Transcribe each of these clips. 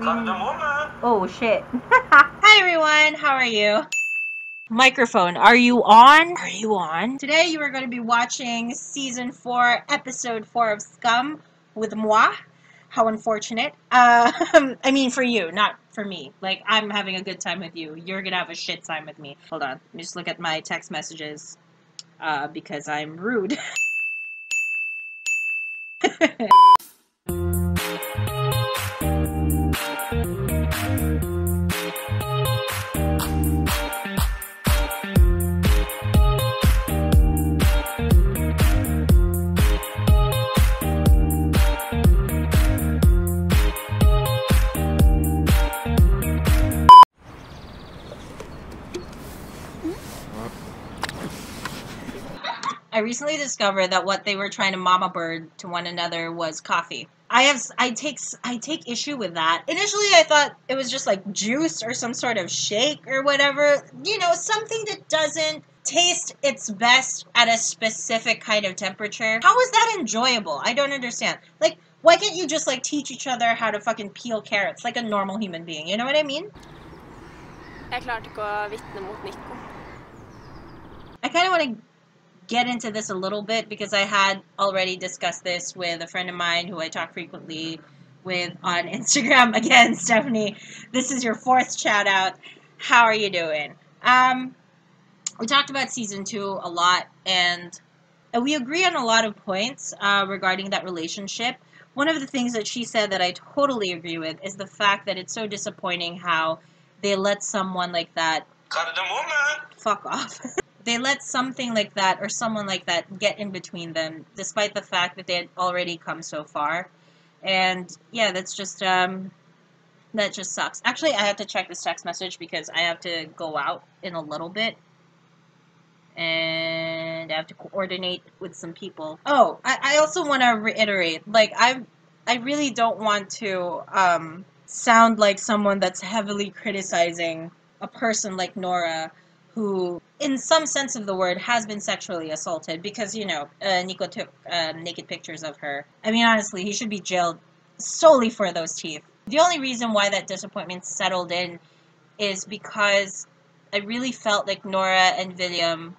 Oh shit. Hi everyone, how are you? Microphone, are you on? Are you on? Today you are going to be watching season 4, episode 4 of Scum with moi. How unfortunate. I mean for you, not for me. Like, I'm having a good time with you. You're gonna have a shit time with me. Hold on, let me just look at my text messages. Because I'm rude. I recently discovered that what they were trying to mama bird to one another was coffee. I take issue with that. Initially, I thought it was just like juice or some sort of shake or whatever. You know, something that doesn't taste its best at a specific kind of temperature. How is that enjoyable? I don't understand. Like, why can't you just like teach each other how to fucking peel carrots like a normal human being? You know what I mean? Jeg klarte ikke å vitne mot Nico. I kind of want to get into this a little bit because I had already discussed this with a friend of mine who I talk frequently with on Instagram. Again, Stephanie, this is your 4th shout out. How are you doing? We talked about season 2 a lot, and we agree on a lot of points regarding that relationship. One of the things that she said that I totally agree with is the fact that it's so disappointing how they let someone like that fuck off. They let something like that or someone like that get in between them, despite the fact that they had already come so far. And yeah, that just sucks. Actually, I have to check this text message because I have to go out in a little bit. And I have to coordinate with some people. Oh, I also want to reiterate, like, I really don't want to sound like someone that's heavily criticizing a person like Nora, who, in some sense of the word, has been sexually assaulted because, you know, Nico took naked pictures of her. I mean, honestly, he should be jailed solely for those teeth. The only reason why that disappointment settled in is because I really felt like Nora and Vilam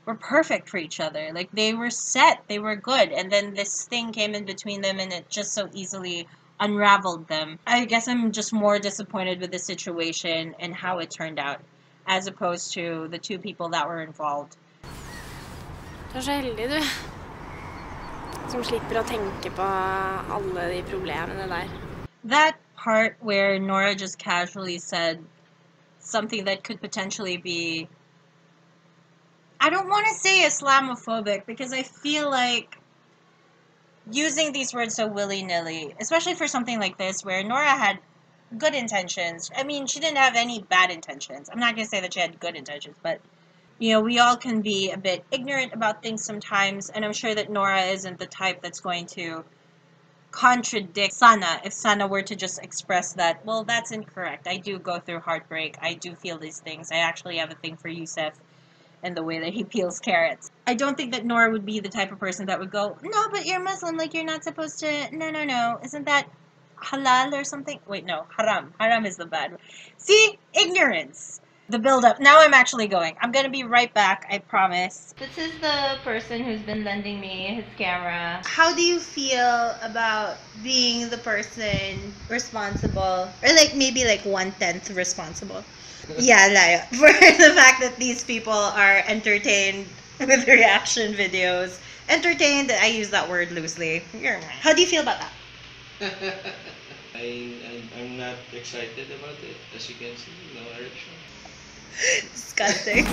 were perfect for each other. Like, they were set, they were good, and then this thing came in between them and it just so easily unraveled them. I guess I'm just more disappointed with the situation and how it turned out, as opposed to the 2 people that were involved. Du så heldig, du. Som slipper å tenke på alle de problemene der. That part where Nora just casually said something that could potentially be, I don't want to say Islamophobic because I feel like using these words so willy-nilly, especially for something like this where Nora had good intentions. I mean, she didn't have any bad intentions. I'm not going to say that she had good intentions, but, you know, we all can be a bit ignorant about things sometimes, and I'm sure that Nora isn't the type that's going to contradict Sana if Sana were to just express that, well, that's incorrect. I do go through heartbreak. I do feel these things. I actually have a thing for Yousef and the way that he peels carrots. I don't think that Nora would be the type of person that would go, no, but you're Muslim, like, you're not supposed to, no, isn't that halal or something? Wait, no, haram. Haram is the bad one. See? Ignorance. The build-up. Now I'm actually going. I'm gonna be right back, I promise. This is the person who's been lending me his camera. How do you feel about being the person responsible, or like maybe like 1/10 responsible? Yeah, like, for the fact that these people are entertained with reaction videos. Entertained, I use that word loosely. How do you feel about that? I'm not excited about it. As you can see, no erection. Disgusting.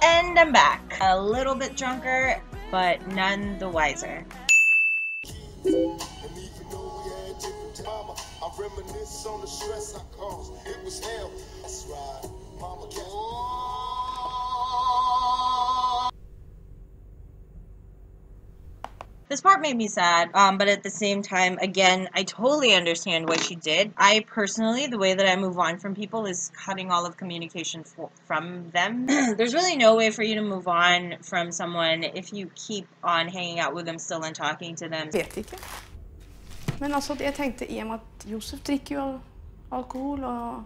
And I'm back. A little bit drunker, but none the wiser. This part made me sad, but at the same time, again, I totally understand what she did. I personally, the way that I move on from people is cutting all of communication from them. There's really no way for you to move on from someone if you keep on hanging out with them still and talking to them. Vet ikke. Men altså, jeg tenkte I og med at Yousef drikker jo alkohol og...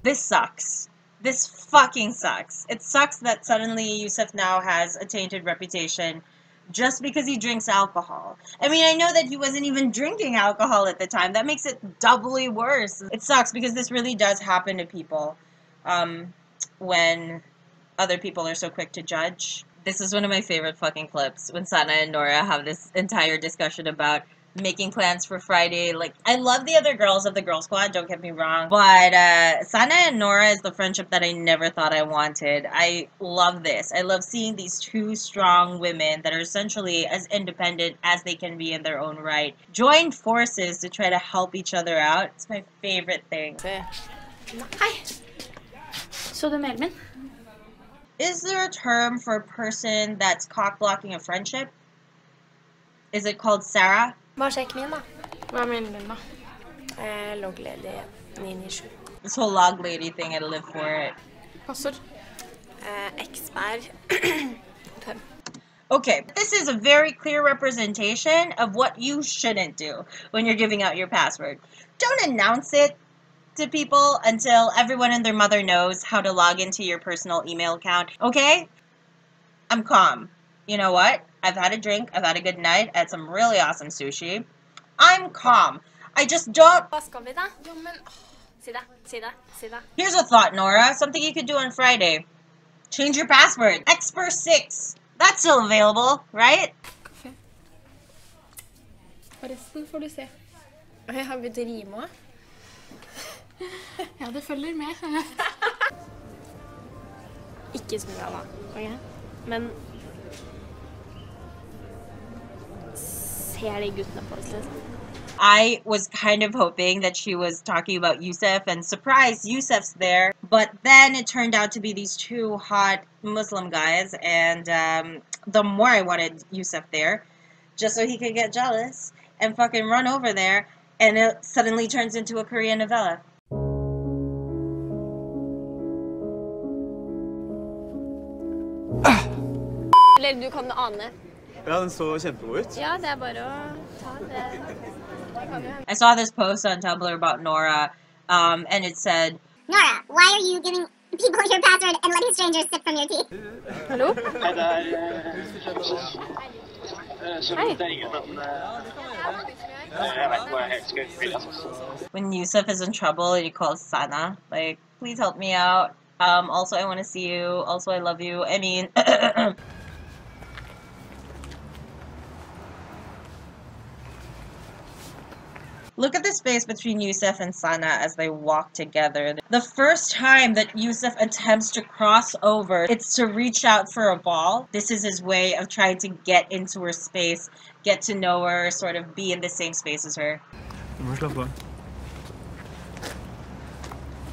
This sucks. This fucking sucks. It sucks that suddenly Yousef now has a tainted reputation just because he drinks alcohol. I mean, I know that he wasn't even drinking alcohol at the time. That makes it doubly worse. It sucks because this really does happen to people when other people are so quick to judge. This is one of my favorite fucking clips when Sana and Nora have this entire discussion about making plans for Friday. Like, I love the other girls of the girl squad, don't get me wrong, but Sana and Nora is the friendship that I never thought I wanted. I love this. I love seeing these two strong women that are essentially as independent as they can be in their own right join forces to try to help each other out. It's my favorite thing. Hei. Så du mailen min? Is there a term for a person that's cock-blocking a friendship? Is it called Sarah? Bare sjekk min, da. Hva er mailen din, da? Loggledig 997. This whole log lady thing, I live for it. Passord? Ekspær. Okay, this is a very clear representation of what you shouldn't do when you're giving out your password. Don't announce it to people until everyone and their mother knows how to log into your personal email account, okay? I'm calm. You know what? I've had a drink, I've had a good night, I had some really awesome sushi. I'm calm. I just don't... Hva skal vi da? Jo, men... Si det. Here's a thought, Nora. Something you could do on Friday. Change your password. Expert 6. That's still available, right? Kaffe. Forresten får du se. Jeg har begynt å rime også. Ja, det følger med. Ikke snu deg da, ok? Men... Ser de guttene på oss, liksom? I was kind of hoping that she was talking about Yousef, and surprise, Yousef's there. But then it turned out to be these two hot Muslim guys, and the more I wanted Yousef there, just so he could get jealous and fucking run over there, and it suddenly turns into a Korean novella. Eller du kan ane. Ja, den så kjempegod ut. Ja, det bare å ta det. I saw this post on Tumblr about Nora, and it said, Nora, why are you giving people your password and letting strangers sip from your tea? Hallo? Hei, det er ingen, men jeg vet ikke hva jeg helt skal spille. when Yousef is in trouble and he calls Sana, like, please help me out. Also, I want to see you. Also, I love you. I mean... Look at the space between Yousef and Sana as they walk together. The first time that Yousef attempts to cross over, it's to reach out for a ball. This is his way of trying to get into her space, get to know her, sort of be in the same space as her.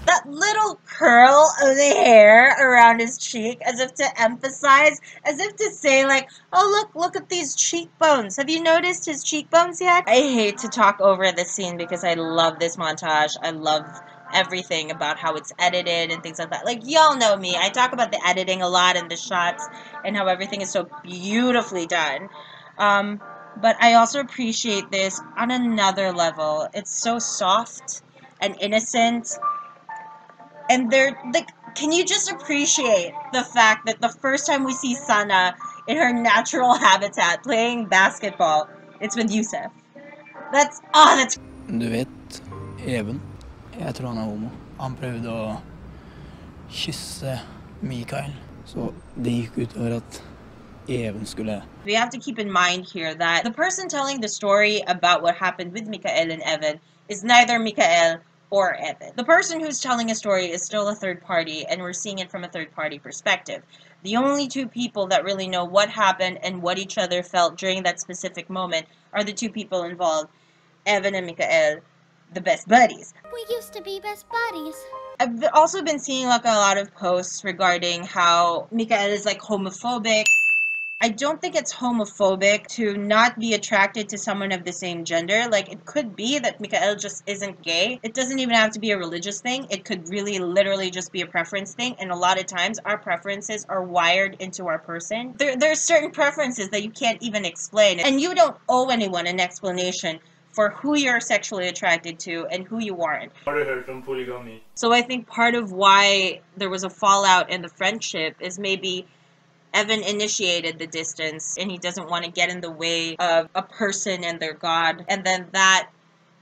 That little curl of the hair around his cheek, as if to emphasize, as if to say like, oh look at these cheekbones. Have you noticed his cheekbones yet? I hate to talk over this scene because I love this montage. I love everything about how it's edited and things like that. Like, y'all know me. I talk about the editing a lot and the shots and how everything is so beautifully done. But I also appreciate this on another level. It's so soft and innocent. And they're like, can you just appreciate the fact that the first time we see Sana in her natural habitat playing basketball, it's with Yousef. That's... Du vet, Even, jeg tror han er homo. Han prøvde å kysse Mikel, så det gikk ut over at Even skulle... We have to keep in mind here that the person telling the story about what happened with Mikel and Evan is neither Mikel or Evan. The person who's telling a story is still a third party, and we're seeing it from a third party perspective. The only two people that really know what happened and what each other felt during that specific moment are the two people involved, Evan and Mikel, the best buddies. We used to be best buddies. I've also been seeing like a lot of posts regarding how Mikel is like homophobic. I don't think it's homophobic to not be attracted to someone of the same gender. Like, it could be that Mikel just isn't gay. It doesn't even have to be a religious thing. It could really literally just be a preference thing. And a lot of times our preferences are wired into our person. There are certain preferences that you can't even explain. And you don't owe anyone an explanation for who you're sexually attracted to and who you aren't. So I think part of why there was a fallout in the friendship is maybe Evan initiated the distance and he doesn't want to get in the way of a person and their god. And then that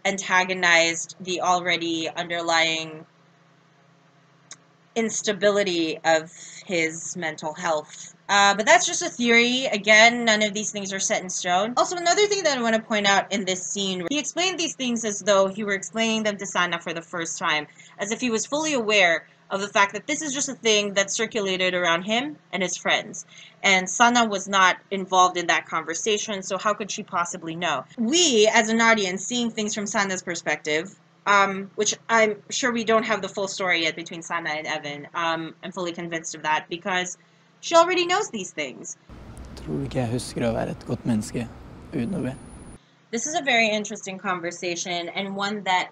antagonized the already underlying instability of his mental health. But that's just a theory. Again, none of these things are set in stone. Also, another thing that I want to point out in this scene, he explained these things as though he were explaining them to Sana for the first time, as if he was fully aware of the fact that this is just a thing that circulated around him and his friends. And Sana was not involved in that conversation, so how could she possibly know? We, as an audience, seeing things from Sana's perspective, which I'm sure we don't have the full story yet between Sana and Evan. I'm fully convinced of that because she already knows these things. Tror du ikke jeg husker å være et godt menneske uten å be? This is a very interesting conversation and one that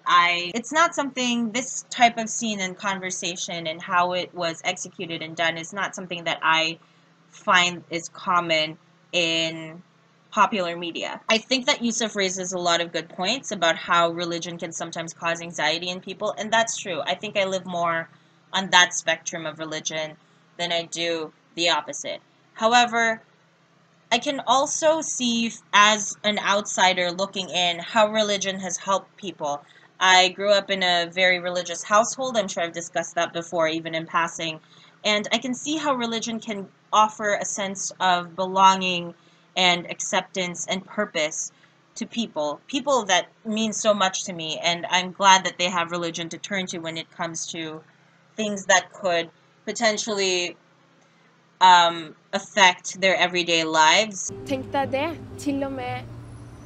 it's not something, this type of scene and conversation and how it was executed and done is not something that I find is common in popular media. I think that Yousef raises a lot of good points about how religion can sometimes cause anxiety in people, and that's true. I think I live more on that spectrum of religion than I do the opposite. However, I can also see, as an outsider looking in, how religion has helped people. I grew up in a very religious household. I'm sure I've discussed that before, even in passing. And I can see how religion can offer a sense of belonging and acceptance and purpose to people. People that mean so much to me. And I'm glad that they have religion to turn to when it comes to things that could potentially affect their everyday lives. Tenk deg det. Til og med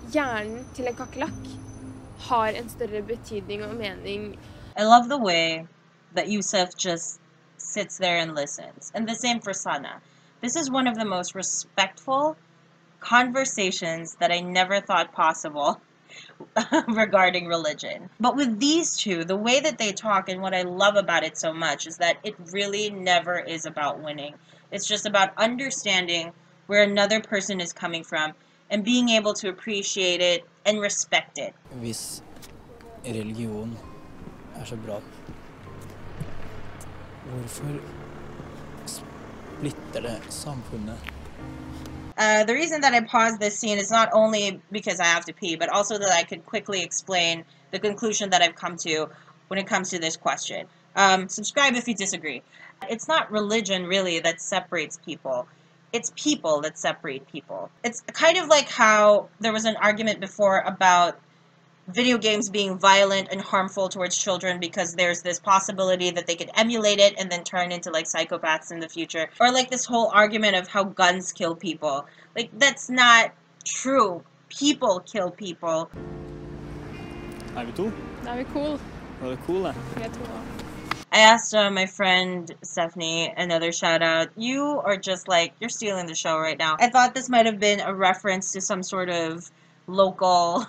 hjernen til en kakerlakk har en større betydning og mening. I love the way that Yousef just sits there and listens. And the same for Sana. This is one of the most respectful conversations that I never thought possible regarding religion. But with these two, the way that they talk and what I love about it so much is that it really never is about winning. It's just about understanding where another person is coming from and being able to appreciate it and respect it. Hvis religion så bra, hvorfor splitter det samfunnet? The reason that I paused this scene is not only because I have to pee, but also that I could quickly explain the conclusion that I've come to when it comes to this question. Subscribe if you disagree. It's not religion, really, that separates people. It's people that separate people. It's kind of like how there was an argument before about video games being violent and harmful towards children because there's this possibility that they could emulate it and then turn into like psychopaths in the future. Or like this whole argument of how guns kill people. Like, that's not true. People kill people. Vi to? Da er vi cool. Var det cool, det? Jeg tror det. I asked my friend Stephanie, another shout out, you are just like, you're stealing the show right now. I thought this might have been a reference to some sort of local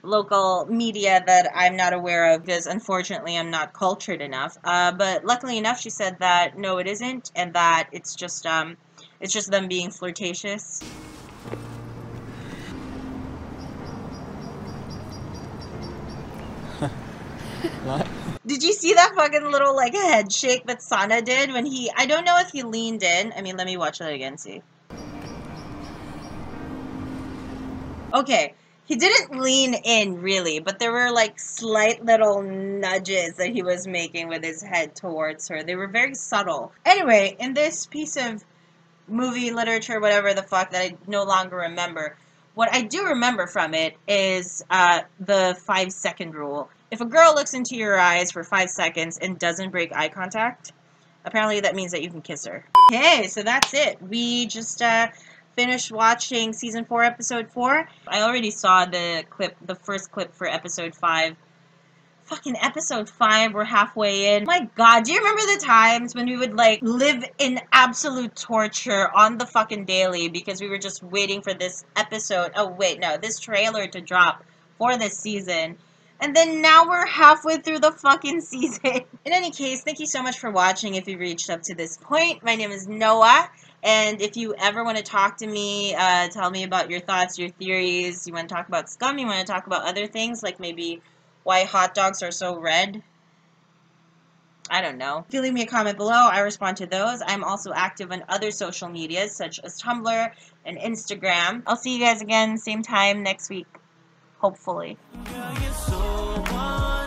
local media that I'm not aware of because unfortunately I'm not cultured enough. But luckily enough, she said that no, it isn't, and that it's just them being flirtatious. What? Did you see that fucking little like head shake that Sana did when I don't know if he leaned in. I mean, let me watch that again, see. Okay, he didn't lean in really, but there were like slight little nudges that he was making with his head towards her. They were very subtle. Anyway, in this piece of movie, literature, whatever the fuck that I no longer remember, what I do remember from it is the 5-second rule. If a girl looks into your eyes for 5 seconds and doesn't break eye contact, apparently that means that you can kiss her. Okay, so that's it. We just finished watching season 4, episode 4. I already saw the first clip for episode 5 Fucking episode 5, we're halfway in. My god, do you remember the times when we would like live in absolute torture on the fucking daily because we were just waiting for this episode, oh wait, no, this trailer to drop for this season. And then now we're halfway through the fucking season. In any case, thank you so much for watching if you reached up to this point. My name is Noah, and if you ever want to talk to me, tell me about your thoughts, your theories, you want to talk about Scum, you want to talk about other things, like maybe why hot dogs are so red, I don't know. If you leave me a comment below, I respond to those. I'm also active on other social medias, such as Tumblr and Instagram. I'll see you guys again, same time next week, hopefully. Girl, you're so wonderful.